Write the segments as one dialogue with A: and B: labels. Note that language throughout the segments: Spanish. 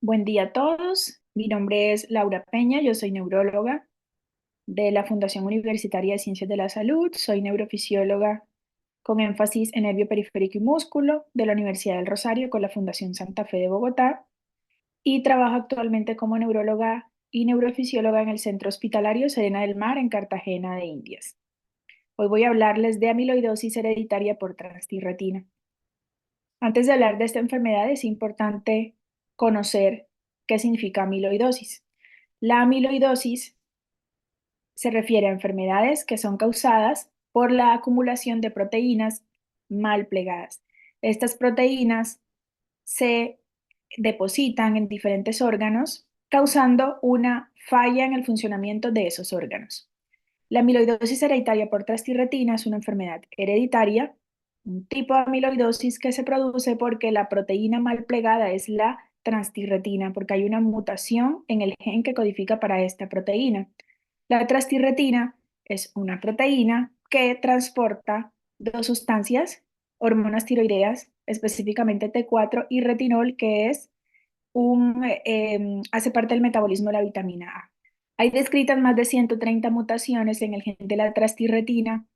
A: Buen día a todos. Mi nombre es Laura Peña, yo soy neuróloga de la Fundación Universitaria de Ciencias de la Salud. Soy neurofisióloga con énfasis en nervio periférico y músculo de la Universidad del Rosario con la Fundación Santa Fe de Bogotá y trabajo actualmente como neuróloga y neurofisióloga en el Centro Hospitalario Serena del Mar en Cartagena de Indias. Hoy voy a hablarles de amiloidosis hereditaria por transtirretina. Antes de hablar de esta enfermedad es importante conocer qué significa amiloidosis. La amiloidosis se refiere a enfermedades que son causadas por la acumulación de proteínas mal plegadas. Estas proteínas se depositan en diferentes órganos, causando una falla en el funcionamiento de esos órganos. La amiloidosis hereditaria por transtirretina es una enfermedad hereditaria, un tipo de amiloidosis que se produce porque la proteína mal plegada es la transtirretina, porque hay una mutación en el gen que codifica para esta proteína. La transtirretina es una proteína que transporta dos sustancias, hormonas tiroideas, específicamente T4 y retinol, que es hace parte del metabolismo de la vitamina A. Hay descritas más de 130 mutaciones en el gen de la transtirretina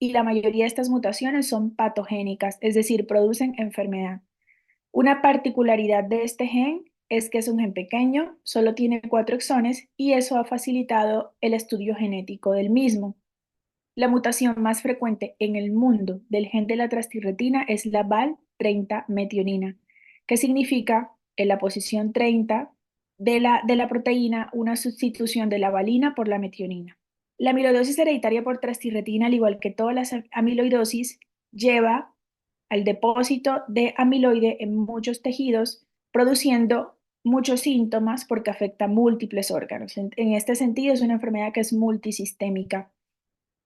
A: y la mayoría de estas mutaciones son patogénicas, es decir, producen enfermedad. Una particularidad de este gen es que es un gen pequeño, solo tiene 4 exones y eso ha facilitado el estudio genético del mismo. La mutación más frecuente en el mundo del gen de la transtirretina es la Val30 metionina, que significa en la posición 30 de la proteína una sustitución de la valina por la metionina. La amiloidosis hereditaria por transtirretina, al igual que todas las amiloidosis, lleva al depósito de amiloide en muchos tejidos, produciendo muchos síntomas porque afecta múltiples órganos. En este sentido, es una enfermedad que es multisistémica.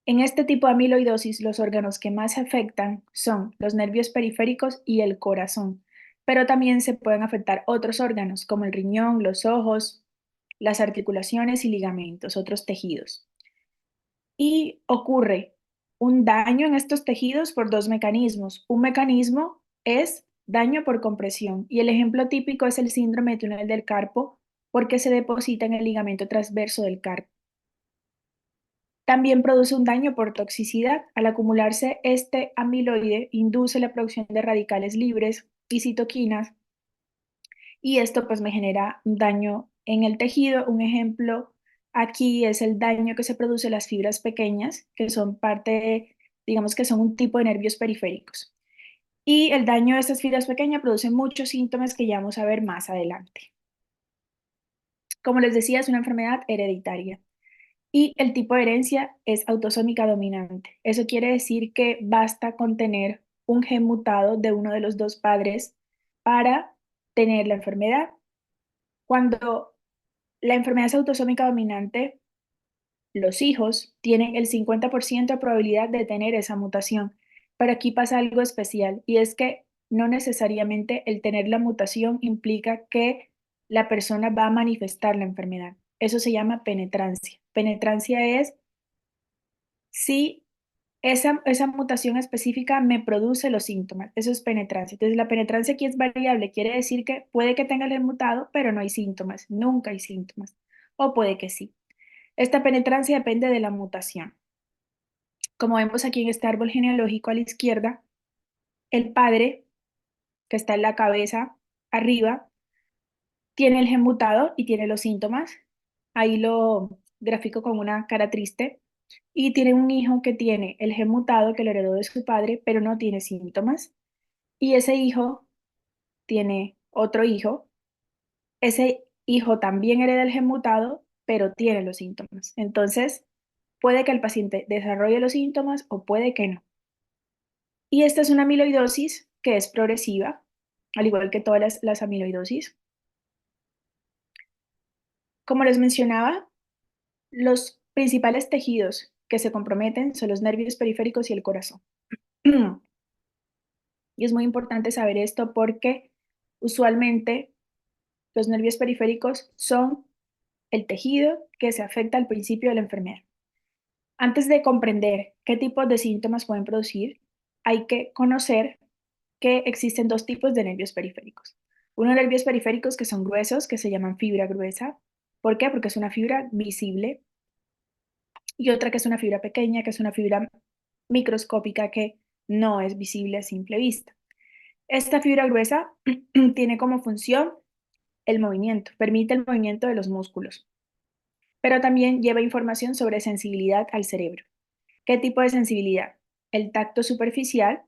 A: En este tipo de amiloidosis, los órganos que más se afectan son los nervios periféricos y el corazón, pero también se pueden afectar otros órganos como el riñón, los ojos, las articulaciones y ligamentos, otros tejidos. Y ocurre un daño en estos tejidos por dos mecanismos. Un mecanismo es daño por compresión y el ejemplo típico es el síndrome de túnel del carpo porque se deposita en el ligamento transverso del carpo. También produce un daño por toxicidad. Al acumularse este amiloide, induce la producción de radicales libres y citoquinas, y esto pues me genera un daño en el tejido. Un ejemplo aquí es el daño que se produce en las fibras pequeñas, que son digamos que son un tipo de nervios periféricos. Y el daño de estas fibras pequeñas produce muchos síntomas que ya vamos a ver más adelante. Como les decía, es una enfermedad hereditaria. Y el tipo de herencia es autosómica dominante. Eso quiere decir que basta con tener un gen mutado de uno de los dos padres para tener la enfermedad. Cuando la enfermedad es autosómica dominante, los hijos tienen el 50% de probabilidad de tener esa mutación. Pero aquí pasa algo especial y es que no necesariamente el tener la mutación implica que la persona va a manifestar la enfermedad. Eso se llama penetrancia. Penetrancia es si esa mutación específica me produce los síntomas. Eso es penetrancia. Entonces, la penetrancia aquí es variable. Quiere decir que puede que tenga el mutado, pero no hay síntomas. Nunca hay síntomas. O puede que sí. Esta penetrancia depende de la mutación. Como vemos aquí en este árbol genealógico a la izquierda, el padre, que está en la cabeza arriba, tiene el gen mutado y tiene los síntomas. Ahí lo grafico con una cara triste. Y tiene un hijo que tiene el gen mutado que lo heredó de su padre, pero no tiene síntomas. Y ese hijo tiene otro hijo. Ese hijo también hereda el gen mutado, pero tiene los síntomas. Entonces, puede que el paciente desarrolle los síntomas o puede que no. Y esta es una amiloidosis que es progresiva, al igual que todas las amiloidosis. Como les mencionaba, los principales tejidos que se comprometen son los nervios periféricos y el corazón. Y es muy importante saber esto porque usualmente los nervios periféricos son el tejido que se afecta al principio de la enfermedad. Antes de comprender qué tipos de síntomas pueden producir, hay que conocer que existen dos tipos de nervios periféricos. Unos nervios periféricos que son gruesos, que se llaman fibra gruesa. ¿Por qué? Porque es una fibra visible. Y otra que es una fibra pequeña, que es una fibra microscópica que no es visible a simple vista. Esta fibra gruesa tiene como función el movimiento, permite el movimiento de los músculos, pero también lleva información sobre sensibilidad al cerebro. ¿Qué tipo de sensibilidad? El tacto superficial,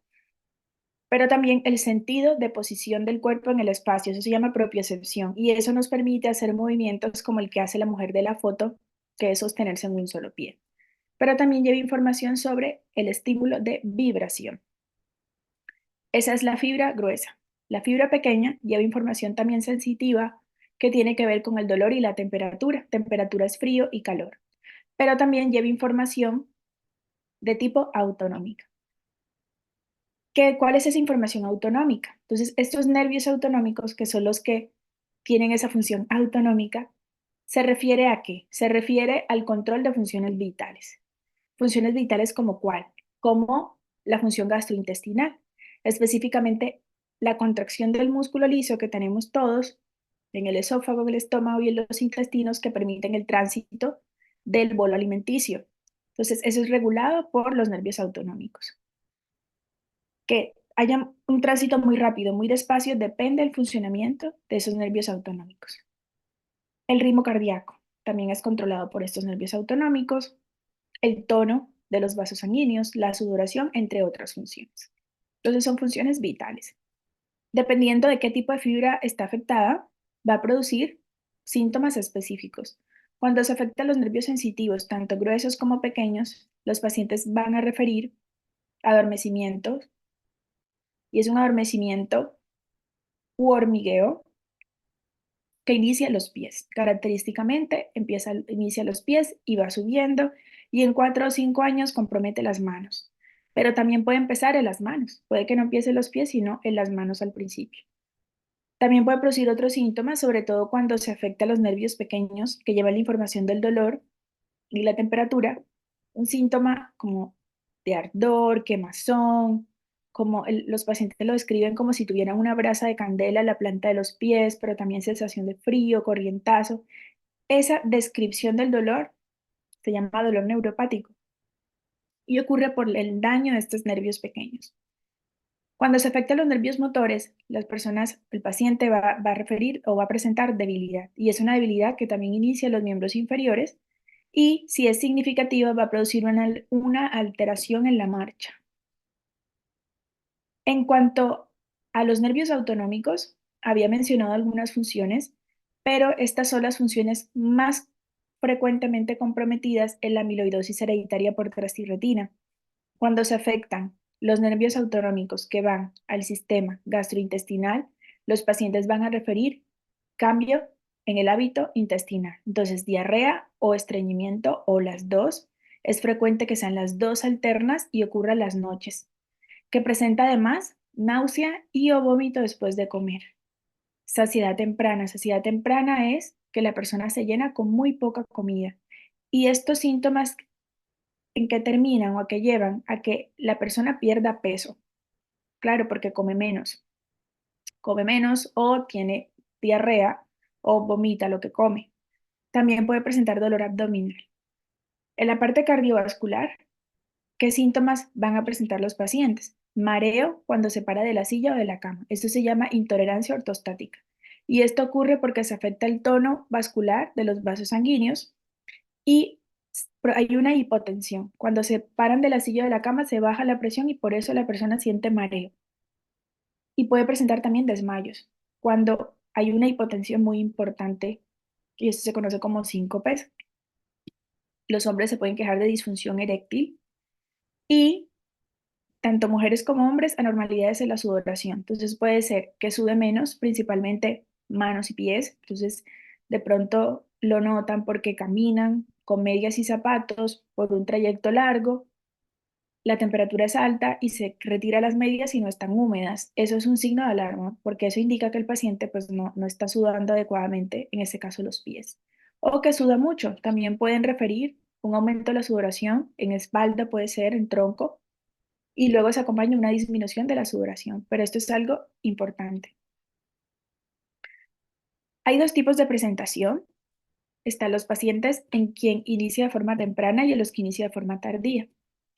A: pero también el sentido de posición del cuerpo en el espacio. Eso se llama propiocepción y eso nos permite hacer movimientos como el que hace la mujer de la foto, que es sostenerse en un solo pie. Pero también lleva información sobre el estímulo de vibración. Esa es la fibra gruesa. La fibra pequeña lleva información también sensitiva que tiene que ver con el dolor y la temperatura. Temperatura es frío y calor. Pero también lleva información de tipo autonómica. ¿Cuál es esa información autonómica? Entonces, estos nervios autonómicos, que son los que tienen esa función autonómica, ¿se refiere a qué? Se refiere al control de funciones vitales. Funciones vitales como cuál? Como la función gastrointestinal, específicamente la contracción del músculo liso que tenemos todos en el esófago, en el estómago y en los intestinos que permiten el tránsito del bolo alimenticio. Entonces, eso es regulado por los nervios autonómicos. Que haya un tránsito muy rápido, muy despacio, depende del funcionamiento de esos nervios autonómicos. El ritmo cardíaco también es controlado por estos nervios autonómicos, el tono de los vasos sanguíneos, la sudoración, entre otras funciones. Entonces son funciones vitales. Dependiendo de qué tipo de fibra está afectada, va a producir síntomas específicos. Cuando se afectan los nervios sensitivos, tanto gruesos como pequeños, los pacientes van a referir adormecimiento, y es un adormecimiento u hormigueo que inicia los pies. Característicamente inicia los pies y va subiendo y en 4 o 5 años compromete las manos. Pero también puede empezar en las manos. Puede que no empiece en los pies, sino en las manos al principio. También puede producir otros síntomas, sobre todo cuando se afecta a los nervios pequeños que llevan la información del dolor y la temperatura. Un síntoma como de ardor, quemazón, como los pacientes lo describen como si tuvieran una brasa de candela en la planta de los pies, pero también sensación de frío, corrientazo. Esa descripción del dolor se llama dolor neuropático y ocurre por el daño de estos nervios pequeños. Cuando se afectan los nervios motores, el paciente va a referir o va a presentar debilidad y es una debilidad que también inicia en los miembros inferiores y si es significativa va a producir una alteración en la marcha. En cuanto a los nervios autonómicos, había mencionado algunas funciones, pero estas son las funciones más frecuentemente comprometidas en la amiloidosis hereditaria por trastirretina. Cuando se afectan los nervios autonómicos que van al sistema gastrointestinal, los pacientes van a referir cambio en el hábito intestinal. Entonces, diarrea o estreñimiento o las dos. Es frecuente que sean las dos alternas y ocurra las noches, que presenta además náusea y o vómito después de comer. Saciedad temprana. Saciedad temprana es que la persona se llena con muy poca comida. Y estos síntomas en que terminan o a que llevan a que la persona pierda peso. Claro, porque come menos o tiene diarrea o vomita lo que come. También puede presentar dolor abdominal. En la parte cardiovascular, ¿qué síntomas van a presentar los pacientes? Mareo cuando se para de la silla o de la cama. Esto se llama intolerancia ortostática. Y esto ocurre porque se afecta el tono vascular de los vasos sanguíneos y hay una hipotensión. Cuando se paran de la silla o de la cama se baja la presión y por eso la persona siente mareo. Y puede presentar también desmayos. Cuando hay una hipotensión muy importante, y esto se conoce como síncope, los hombres se pueden quejar de disfunción eréctil y tanto mujeres como hombres anormalidades en la sudoración. Entonces puede ser que sude menos, principalmente manos y pies. Entonces de pronto lo notan porque caminan con medias y zapatos por un trayecto largo, la temperatura es alta y se retira las medias y no están húmedas. Eso es un signo de alarma porque eso indica que el paciente pues no está sudando adecuadamente, en este caso los pies. O que suda mucho. También pueden referir un aumento de la sudoración en espalda, puede ser en tronco, y luego se acompaña una disminución de la sudoración, pero esto es algo importante. Hay dos tipos de presentación. Están los pacientes en quien inicia de forma temprana y en los que inicia de forma tardía.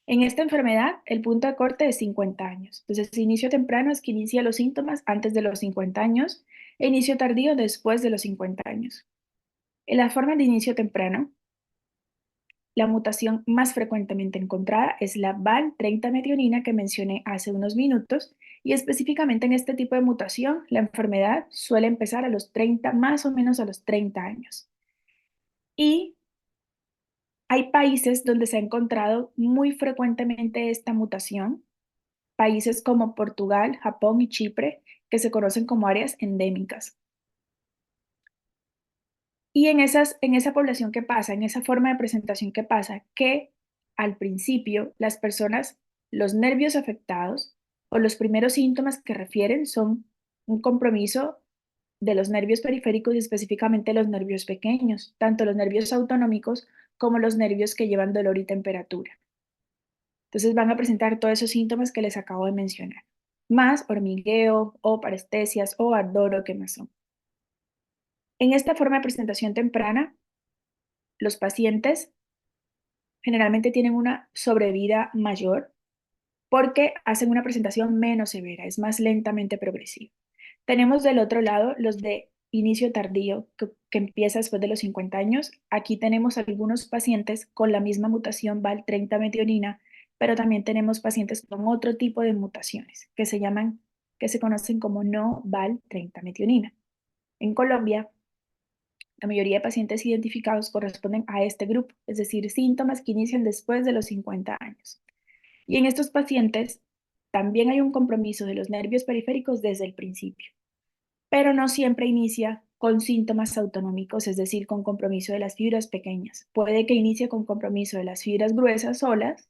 A: En esta enfermedad, el punto de corte es 50 años. Entonces, inicio temprano es que inicia los síntomas antes de los 50 años e inicio tardío después de los 50 años. En la forma de inicio temprano, la mutación más frecuentemente encontrada es la Val30-metionina que mencioné hace unos minutos, y específicamente en este tipo de mutación, la enfermedad suele empezar a los 30, más o menos a los 30 años. Y hay países donde se ha encontrado muy frecuentemente esta mutación, países como Portugal, Japón y Chipre, que se conocen como áreas endémicas. Y en esa población que pasa, en esa forma de presentación que pasa, que al principio las personas, los nervios afectados o los primeros síntomas que refieren son un compromiso de los nervios periféricos y específicamente los nervios pequeños, tanto los nervios autonómicos como los nervios que llevan dolor y temperatura. Entonces van a presentar todos esos síntomas que les acabo de mencionar, más hormigueo o parestesias o ardor o quemazón. En esta forma de presentación temprana, los pacientes generalmente tienen una sobrevida mayor porque hacen una presentación menos severa, es más lentamente progresiva. Tenemos del otro lado los de inicio tardío, que empieza después de los 50 años. Aquí tenemos algunos pacientes con la misma mutación Val30-metionina, pero también tenemos pacientes con otro tipo de mutaciones que se conocen como no Val30-metionina. En Colombia, la mayoría de pacientes identificados corresponden a este grupo, es decir, síntomas que inician después de los 50 años. Y en estos pacientes también hay un compromiso de los nervios periféricos desde el principio, pero no siempre inicia con síntomas autonómicos, es decir, con compromiso de las fibras pequeñas. Puede que inicie con compromiso de las fibras gruesas solas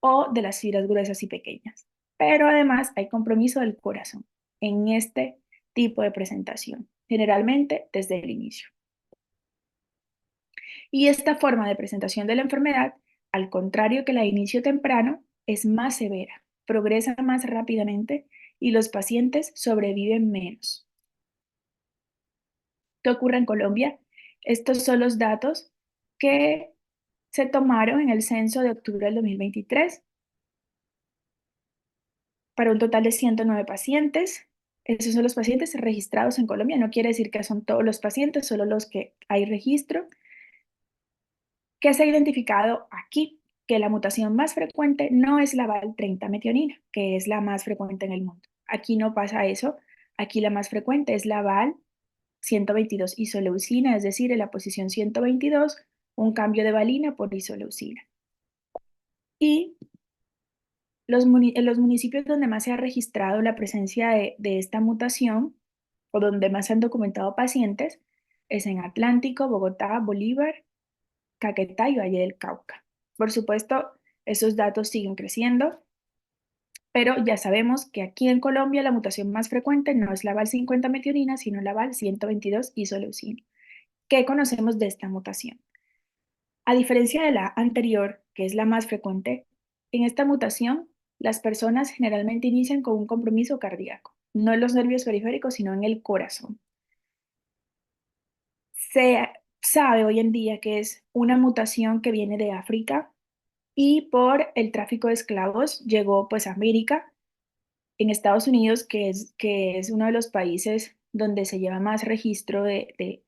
A: o de las fibras gruesas y pequeñas. Pero además hay compromiso del corazón en este tipo de presentación, generalmente desde el inicio. Y esta forma de presentación de la enfermedad, al contrario que la de inicio temprano, es más severa, progresa más rápidamente y los pacientes sobreviven menos. ¿Qué ocurre en Colombia? Estos son los datos que se tomaron en el censo de octubre del 2023 para un total de 109 pacientes. Esos son los pacientes registrados en Colombia. No quiere decir que son todos los pacientes, solo los que hay registro. ¿Qué se ha identificado aquí? Que la mutación más frecuente no es la Val30-metionina, que es la más frecuente en el mundo. Aquí no pasa eso. Aquí la más frecuente es la Val122 isoleucina, es decir, en la posición 122, un cambio de valina por isoleucina. Y en los municipios donde más se ha registrado la presencia de esta mutación o donde más se han documentado pacientes es en Atlántico, Bogotá, Bolívar, Caquetá y Valle del Cauca. Por supuesto, esos datos siguen creciendo, pero ya sabemos que aquí en Colombia la mutación más frecuente no es la Val50-metionina, sino la Val122 isoleucina. ¿Qué conocemos de esta mutación? A diferencia de la anterior, que es la más frecuente, en esta mutación las personas generalmente inician con un compromiso cardíaco, no en los nervios periféricos, sino en el corazón. Se sabe hoy en día que es una mutación que viene de África y por el tráfico de esclavos llegó pues a América. En Estados Unidos, que es uno de los países donde se lleva más registro de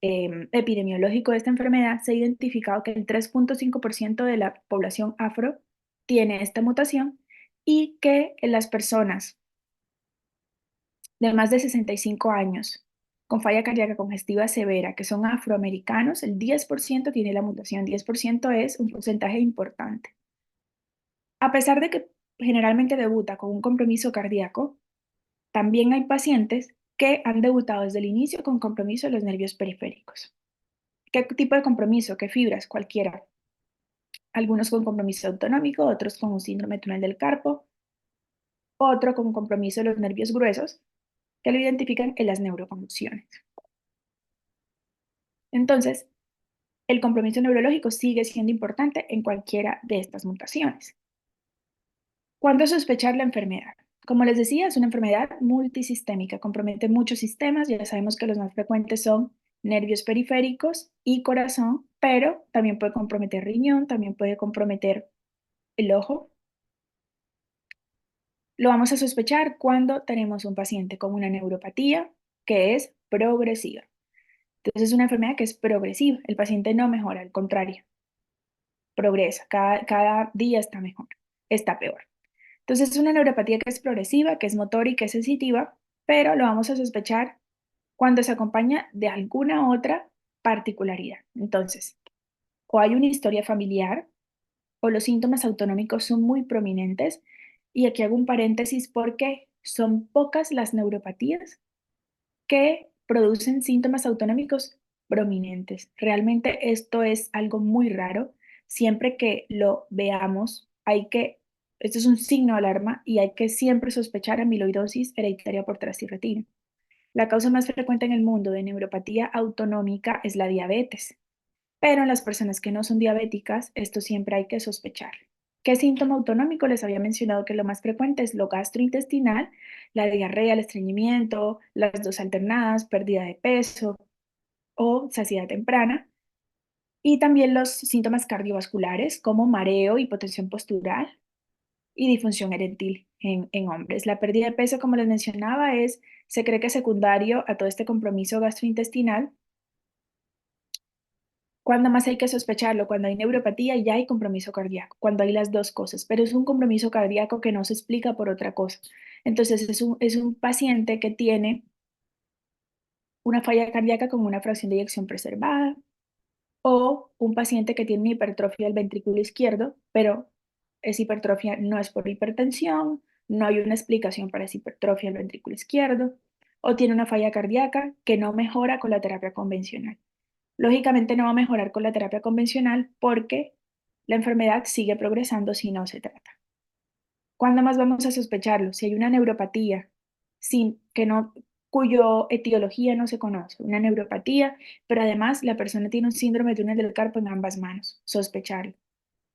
A: epidemiológico de esta enfermedad, se ha identificado que el 3,5% de la población afro tiene esta mutación y que en las personas de más de 65 años con falla cardíaca congestiva severa, que son afroamericanos, el 10% tiene la mutación. 10% es un porcentaje importante. A pesar de que generalmente debuta con un compromiso cardíaco, también hay pacientes que han debutado desde el inicio con compromiso de los nervios periféricos. ¿Qué tipo de compromiso? ¿Qué fibras? Cualquiera. Algunos con compromiso autonómico, otros con un síndrome de túnel del carpo, otro con compromiso de los nervios gruesos, que lo identifican en las neuroconvulsiones. Entonces, el compromiso neurológico sigue siendo importante en cualquiera de estas mutaciones. ¿Cuándo sospechar la enfermedad? Como les decía, es una enfermedad multisistémica, compromete muchos sistemas, ya sabemos que los más frecuentes son nervios periféricos y corazón, pero también puede comprometer riñón, también puede comprometer el ojo. Lo vamos a sospechar cuando tenemos un paciente con una neuropatía que es progresiva. Entonces es una enfermedad que es progresiva, el paciente no mejora, al contrario, progresa, cada día está mejor, está peor. Entonces es una neuropatía que es progresiva, que es motórica, que es sensitiva, pero lo vamos a sospechar cuando se acompaña de alguna otra particularidad. Entonces, o hay una historia familiar, o los síntomas autonómicos son muy prominentes, y aquí hago un paréntesis porque son pocas las neuropatías que producen síntomas autonómicos prominentes. Realmente esto es algo muy raro. Siempre que lo veamos, esto es un signo de alarma y hay que siempre sospechar amiloidosis hereditaria por trastirretina. La causa más frecuente en el mundo de neuropatía autonómica es la diabetes, pero en las personas que no son diabéticas, esto siempre hay que sospechar. ¿Qué síntoma autonómico? Les había mencionado que lo más frecuente es lo gastrointestinal, la diarrea, el estreñimiento, las dos alternadas, pérdida de peso o saciedad temprana, y también los síntomas cardiovasculares como mareo, hipotensión postural y disfunción eréctil en hombres. La pérdida de peso, como les mencionaba, se cree que es secundario a todo este compromiso gastrointestinal. ¿Cuándo más hay que sospecharlo? Cuando hay neuropatía y ya hay compromiso cardíaco, cuando hay las dos cosas, pero es un compromiso cardíaco que no se explica por otra cosa. Entonces es un paciente que tiene una falla cardíaca con una fracción de eyección preservada, o un paciente que tiene una hipertrofia del ventrículo izquierdo, pero esa hipertrofia no es por hipertensión, no hay una explicación para esa hipertrofia del ventrículo izquierdo, o tiene una falla cardíaca que no mejora con la terapia convencional. Lógicamente no va a mejorar con la terapia convencional porque la enfermedad sigue progresando si no se trata. ¿Cuándo más vamos a sospecharlo? Si hay una neuropatía sin, que no, cuyo etiología no se conoce, una neuropatía, pero además la persona tiene un síndrome de túnel del carpo en ambas manos, sospecharlo.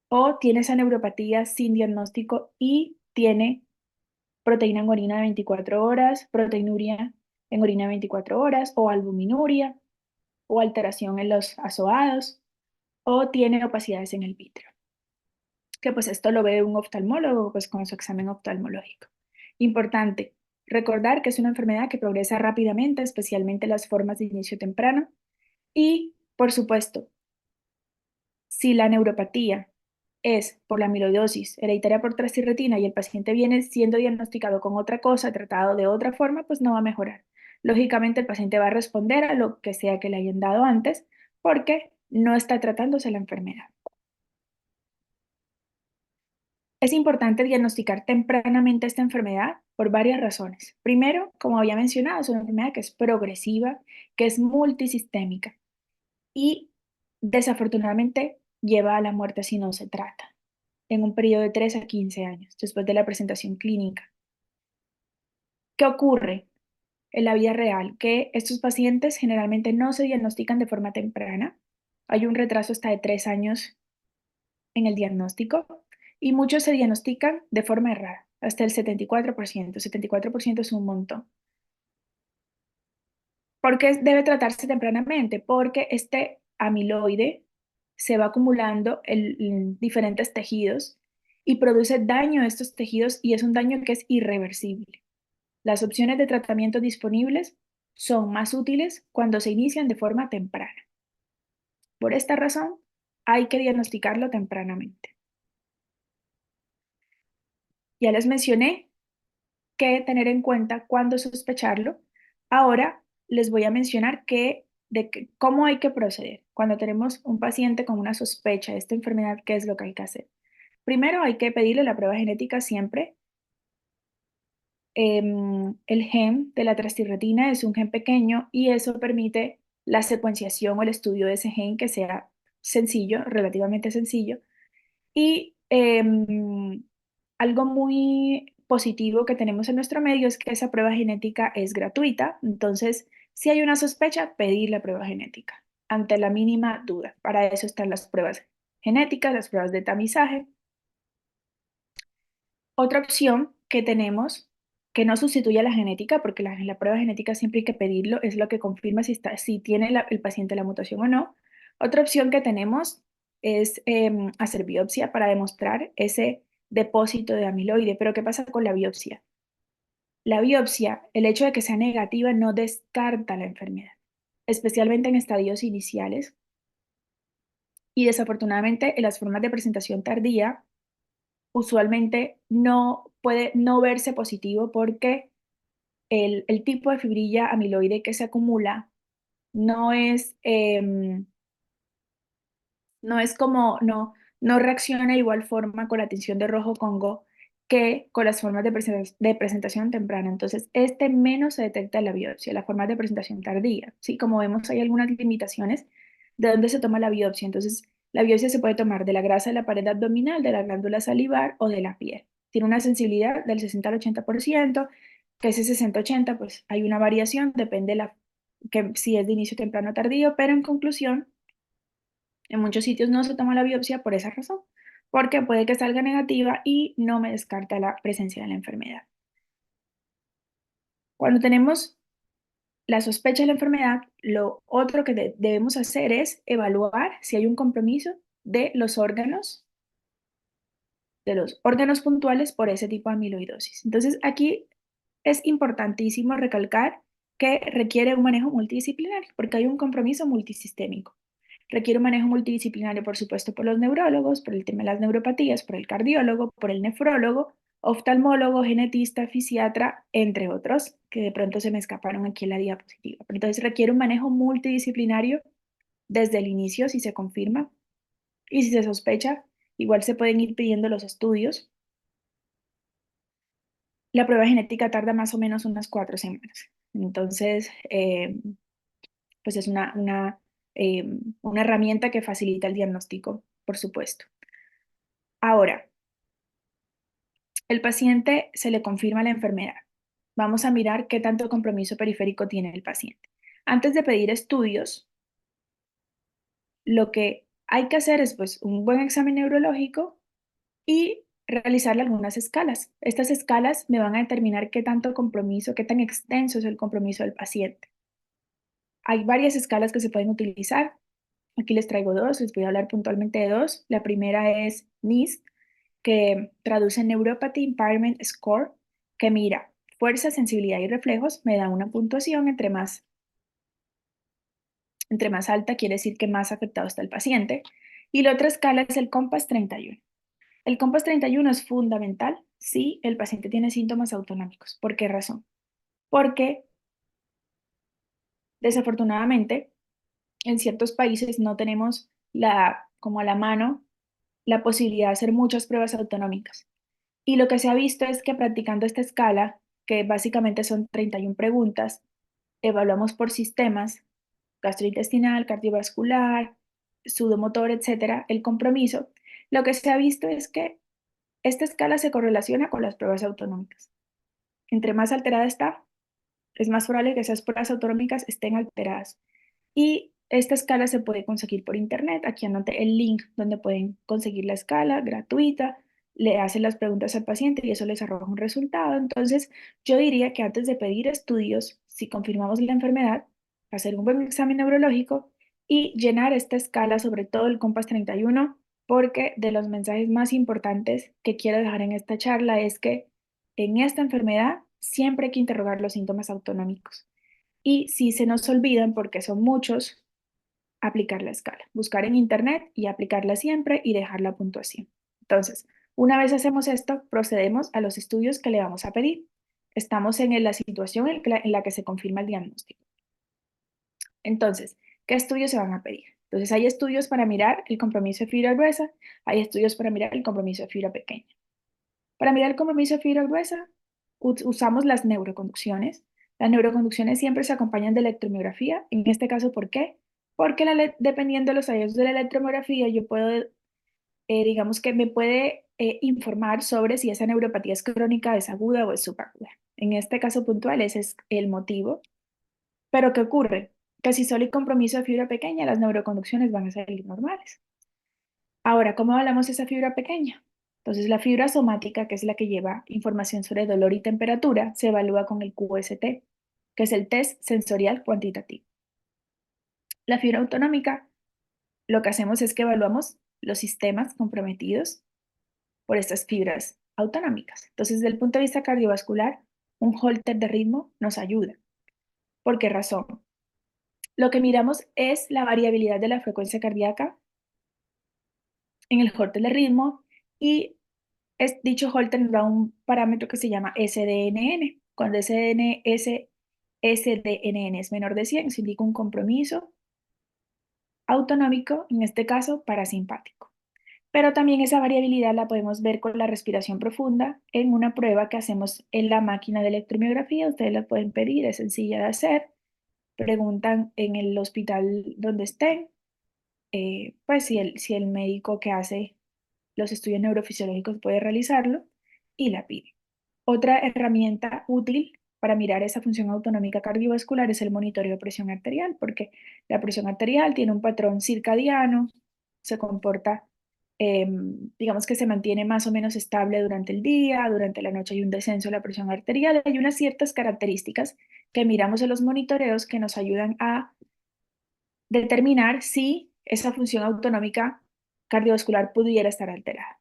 A: O tiene esa neuropatía sin diagnóstico y tiene proteína en orina de 24 horas, proteinuria en orina de 24 horas, o albuminuria, o alteración en los azoados, o tiene opacidades en el vítreo, que pues esto lo ve un oftalmólogo pues con su examen oftalmológico. Importante, recordar que es una enfermedad que progresa rápidamente, especialmente las formas de inicio temprano, y por supuesto, si la neuropatía es por la amiloidosis hereditaria por trastirretina y el paciente viene siendo diagnosticado con otra cosa, tratado de otra forma, pues no va a mejorar. Lógicamente el paciente va a responder a lo que sea que le hayan dado antes porque no está tratándose la enfermedad. Es importante diagnosticar tempranamente esta enfermedad por varias razones. Primero, como había mencionado, es una enfermedad que es progresiva, que es multisistémica y desafortunadamente lleva a la muerte si no se trata, en un periodo de 3 a 15 años después de la presentación clínica. ¿Qué ocurre en la vida real? Que estos pacientes generalmente no se diagnostican de forma temprana. Hay un retraso hasta de 3 años en el diagnóstico y muchos se diagnostican de forma errada, hasta el 74%. 74% es un montón. ¿Por qué debe tratarse tempranamente? Porque este amiloide se va acumulando en diferentes tejidos y produce daño a estos tejidos y es un daño que es irreversible. Las opciones de tratamiento disponibles son más útiles cuando se inician de forma temprana. Por esta razón, hay que diagnosticarlo tempranamente. Ya les mencioné que tener en cuenta cuándo sospecharlo. Ahora les voy a mencionar cómo hay que proceder. Cuando tenemos un paciente con una sospecha de esta enfermedad, ¿qué es lo que hay que hacer? Primero hay que pedirle la prueba genética siempre. El gen de la trastirretina es un gen pequeño y eso permite la secuenciación o el estudio de ese gen que sea sencillo, relativamente sencillo. Y algo muy positivo que tenemos en nuestro medio es que esa prueba genética es gratuita. Entonces, si hay una sospecha, pedir la prueba genética ante la mínima duda. Para eso están las pruebas genéticas, las pruebas de tamizaje. Otra opción que tenemos que no sustituye a la genética, porque la prueba genética siempre hay que pedirlo, es lo que confirma si tiene el paciente la mutación o no. Otra opción que tenemos es hacer biopsia para demostrar ese depósito de amiloide. Pero ¿qué pasa con la biopsia? La biopsia, el hecho de que sea negativa, no descarta la enfermedad, especialmente en estadios iniciales. Y desafortunadamente, en las formas de presentación tardía, usualmente no puede no verse positivo porque el tipo de fibrilla amiloide que se acumula no es, no es como, no reacciona de igual forma con la tinción de rojo Congo que con las formas de presentación temprana. Entonces, este menos se detecta en la biopsia, las formas de presentación tardía. ¿Sí? Como vemos, hay algunas limitaciones de dónde se toma la biopsia. Entonces, la biopsia se puede tomar de la grasa de la pared abdominal, de la glándula salivar o de la piel. Tiene una sensibilidad del 60 al 80%, que ese 60-80, pues hay una variación, depende que si es de inicio temprano o tardío, pero en conclusión, en muchos sitios no se toma la biopsia por esa razón, porque puede que salga negativa y no me descarta la presencia de la enfermedad. Cuando tenemos la sospecha de la enfermedad, lo otro que debemos hacer es evaluar si hay un compromiso de los órganos puntuales por ese tipo de amiloidosis. Entonces, aquí es importantísimo recalcar que requiere un manejo multidisciplinario, porque hay un compromiso multisistémico. Requiere un manejo multidisciplinario, por supuesto, por los neurólogos, por el tema de las neuropatías, por el cardiólogo, por el nefrólogo, oftalmólogo, genetista, fisiatra, entre otros, que de pronto se me escaparon aquí en la diapositiva. Entonces requiere un manejo multidisciplinario desde el inicio, si se confirma, y si se sospecha, igual se pueden ir pidiendo los estudios. La prueba genética tarda más o menos unas 4 semanas. Entonces, pues es una herramienta que facilita el diagnóstico, por supuesto. Ahora, el paciente se le confirma la enfermedad. Vamos a mirar qué tanto compromiso periférico tiene el paciente. Antes de pedir estudios, lo que hay que hacer es pues un buen examen neurológico y realizarle algunas escalas. Estas escalas me van a determinar qué tanto compromiso, qué tan extenso es el compromiso del paciente. Hay varias escalas que se pueden utilizar. Aquí les traigo dos, les voy a hablar puntualmente de dos. La primera es NIST, que traduce Neuropathy Impairment Score, que mira fuerza, sensibilidad y reflejos, me da una puntuación entre más alta quiere decir que más afectado está el paciente. Y la otra escala es el COMPAS 31. El COMPAS 31 es fundamental si el paciente tiene síntomas autonómicos. ¿Por qué razón? Porque desafortunadamente en ciertos países no tenemos como a la mano la posibilidad de hacer muchas pruebas autonómicas. Y lo que se ha visto es que practicando esta escala, que básicamente son 31 preguntas, evaluamos por sistemas, gastrointestinal, cardiovascular, sudomotor, etcétera, el compromiso. Lo que se ha visto es que esta escala se correlaciona con las pruebas autonómicas. Entre más alterada está, es más probable que esas pruebas autonómicas estén alteradas. Y esta escala se puede conseguir por internet. Aquí anoté el link donde pueden conseguir la escala gratuita. Le hacen las preguntas al paciente y eso les arroja un resultado. Entonces, yo diría que antes de pedir estudios, si confirmamos la enfermedad, hacer un buen examen neurológico y llenar esta escala, sobre todo el COMPAS 31, porque de los mensajes más importantes que quiero dejar en esta charla es que en esta enfermedad siempre hay que interrogar los síntomas autonómicos. Y si se nos olvidan, porque son muchos, aplicar la escala. Buscar en internet y aplicarla siempre y dejar la puntuación. Entonces, una vez hacemos esto, procedemos a los estudios que le vamos a pedir. Estamos en la situación en la que se confirma el diagnóstico. Entonces, ¿qué estudios se van a pedir? Entonces, hay estudios para mirar el compromiso de fibra gruesa, hay estudios para mirar el compromiso de fibra pequeña. Para mirar el compromiso de fibra gruesa, usamos las neuroconducciones. Las neuroconducciones siempre se acompañan de electromiografía. En este caso, ¿por qué? Porque dependiendo de los hallazgos de la electromiografía, yo puedo, digamos que me puede informar sobre si esa neuropatía es crónica, es aguda o es subaguda. En este caso puntual, ese es el motivo. Pero ¿qué ocurre? Que si solo hay compromiso de fibra pequeña, las neuroconducciones van a salir normales. Ahora, ¿cómo hablamos de esa fibra pequeña? Entonces, la fibra somática, que es la que lleva información sobre dolor y temperatura, se evalúa con el QST, que es el test sensorial cuantitativo. La fibra autonómica, lo que hacemos es que evaluamos los sistemas comprometidos por estas fibras autonómicas. Entonces, desde el punto de vista cardiovascular, un holter de ritmo nos ayuda. ¿Por qué razón? Lo que miramos es la variabilidad de la frecuencia cardíaca en el holter de ritmo y dicho holter nos da un parámetro que se llama SDNN. Cuando SDNN es menor de 100, se indica un compromiso autonómico, en este caso parasimpático. Pero también esa variabilidad la podemos ver con la respiración profunda en una prueba que hacemos en la máquina de electromiografía. Ustedes la pueden pedir, es sencilla de hacer. Preguntan en el hospital donde estén, pues si el médico que hace los estudios neurofisiológicos puede realizarlo y la pide. Otra herramienta útil para mirar esa función autonómica cardiovascular es el monitoreo de presión arterial, porque la presión arterial tiene un patrón circadiano, se comporta, digamos que se mantiene más o menos estable durante el día, durante la noche hay un descenso de la presión arterial, hay unas ciertas características que miramos en los monitoreos que nos ayudan a determinar si esa función autonómica cardiovascular pudiera estar alterada.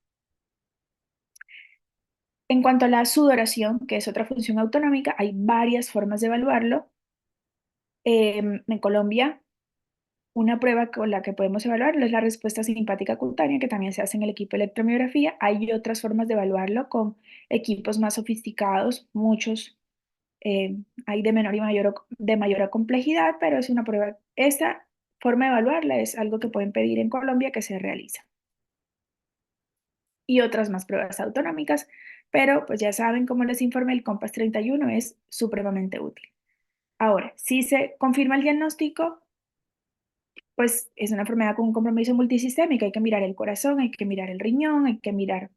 A: En cuanto a la sudoración, que es otra función autonómica, hay varias formas de evaluarlo. En Colombia, una prueba con la que podemos evaluarlo es la respuesta simpática cutánea, que también se hace en el equipo de electromiografía. Hay otras formas de evaluarlo con equipos más sofisticados, muchos hay de menor y de mayor complejidad, pero es una prueba. Esta forma de evaluarla es algo que pueden pedir en Colombia que se realiza. Y otras más pruebas autonómicas, pero pues ya saben, como les informé, el COMPAS 31 es supremamente útil. Ahora, si se confirma el diagnóstico, pues es una enfermedad con un compromiso multisistémico, hay que mirar el corazón, hay que mirar el riñón, hay que mirar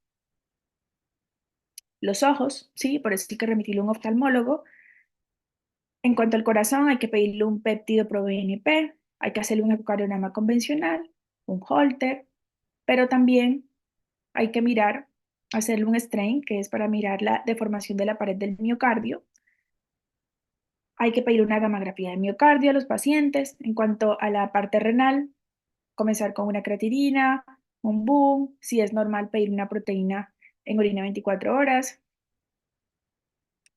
A: los ojos, ¿sí? Por eso hay que remitirlo a un oftalmólogo. En cuanto al corazón, hay que pedirle un péptido pro-BNP, hay que hacerle un ecocardiograma convencional, un Holter, pero también hay que mirar, hacerle un strain, que es para mirar la deformación de la pared del miocardio. Hay que pedir una gammagrafía de miocardio a los pacientes. En cuanto a la parte renal, comenzar con una creatinina, un boom, si es normal pedir una proteína en orina 24 horas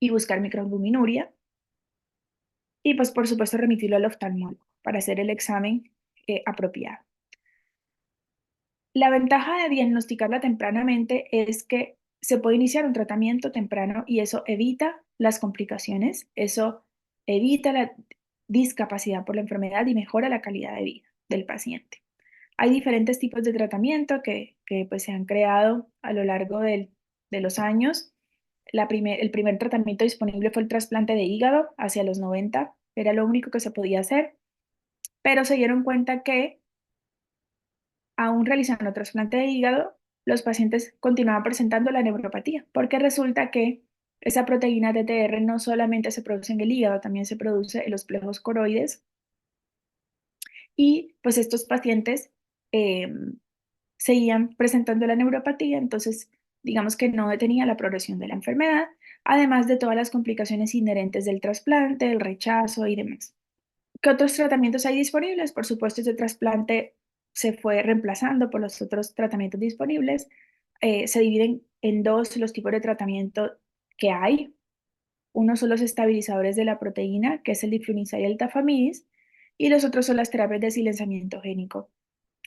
A: y buscar microalbuminuria. Y pues por supuesto remitirlo al oftalmólogo para hacer el examen apropiado. La ventaja de diagnosticarla tempranamente es que se puede iniciar un tratamiento temprano y eso evita las complicaciones, eso evita la discapacidad por la enfermedad y mejora la calidad de vida del paciente. Hay diferentes tipos de tratamiento que pues, se han creado a lo largo de los años. El primer tratamiento disponible fue el trasplante de hígado hacia los 90, era lo único que se podía hacer, pero se dieron cuenta que aún realizando trasplante de hígado, los pacientes continuaban presentando la neuropatía, porque resulta que esa proteína TTR no solamente se produce en el hígado, también se produce en los plejos coroides y pues estos pacientes eh, seguían presentando la neuropatía, entonces digamos que no detenía la progresión de la enfermedad, además de todas las complicaciones inherentes del trasplante, el rechazo y demás. ¿Qué otros tratamientos hay disponibles? Por supuesto, este trasplante se fue reemplazando por los otros tratamientos disponibles. Se dividen en dos los tipos de tratamiento que hay. Uno son los estabilizadores de la proteína, que es el diflunisal y el tafamidis, y los otros son las terapias de silenciamiento génico.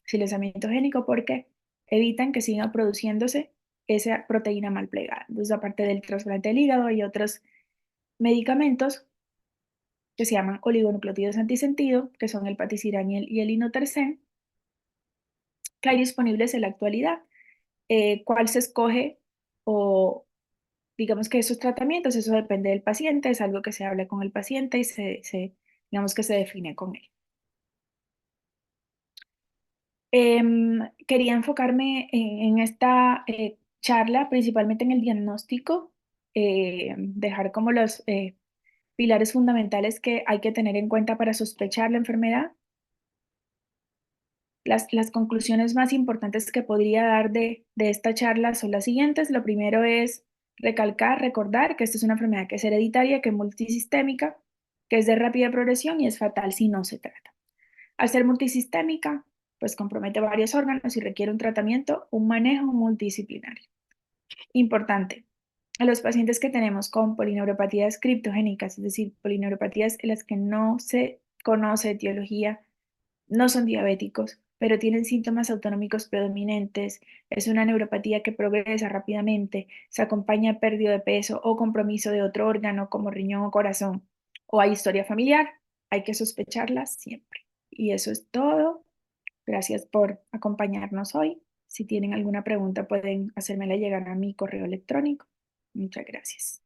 A: Silenciamiento génico porque evitan que siga produciéndose esa proteína mal plegada. Entonces, aparte del trasplante del hígado, hay otros medicamentos que se llaman oligonucleótidos antisentido, que son el patisiran y el inotersen, que hay disponibles en la actualidad. ¿Cuál se escoge? O digamos que esos tratamientos, eso depende del paciente, es algo que se habla con el paciente y digamos que se define con él. Quería enfocarme en esta charla principalmente en el diagnóstico, dejar como los pilares fundamentales que hay que tener en cuenta para sospechar la enfermedad. Las conclusiones más importantes que podría dar de esta charla son las siguientes. Lo primero es recalcar, recordar que esta es una enfermedad que es hereditaria, que es multisistémica, que es de rápida progresión y es fatal si no se trata. Al ser multisistémica, pues compromete varios órganos y requiere un tratamiento, un manejo multidisciplinario. Importante, a los pacientes que tenemos con polineuropatías criptogénicas, es decir, polineuropatías en las que no se conoce etiología, no son diabéticos, pero tienen síntomas autonómicos predominantes, es una neuropatía que progresa rápidamente, se acompaña a pérdida de peso o compromiso de otro órgano como riñón o corazón, o hay historia familiar, hay que sospecharla siempre. Y eso es todo. Gracias por acompañarnos hoy. Si tienen alguna pregunta pueden hacérmela llegar a mi correo electrónico. Muchas gracias.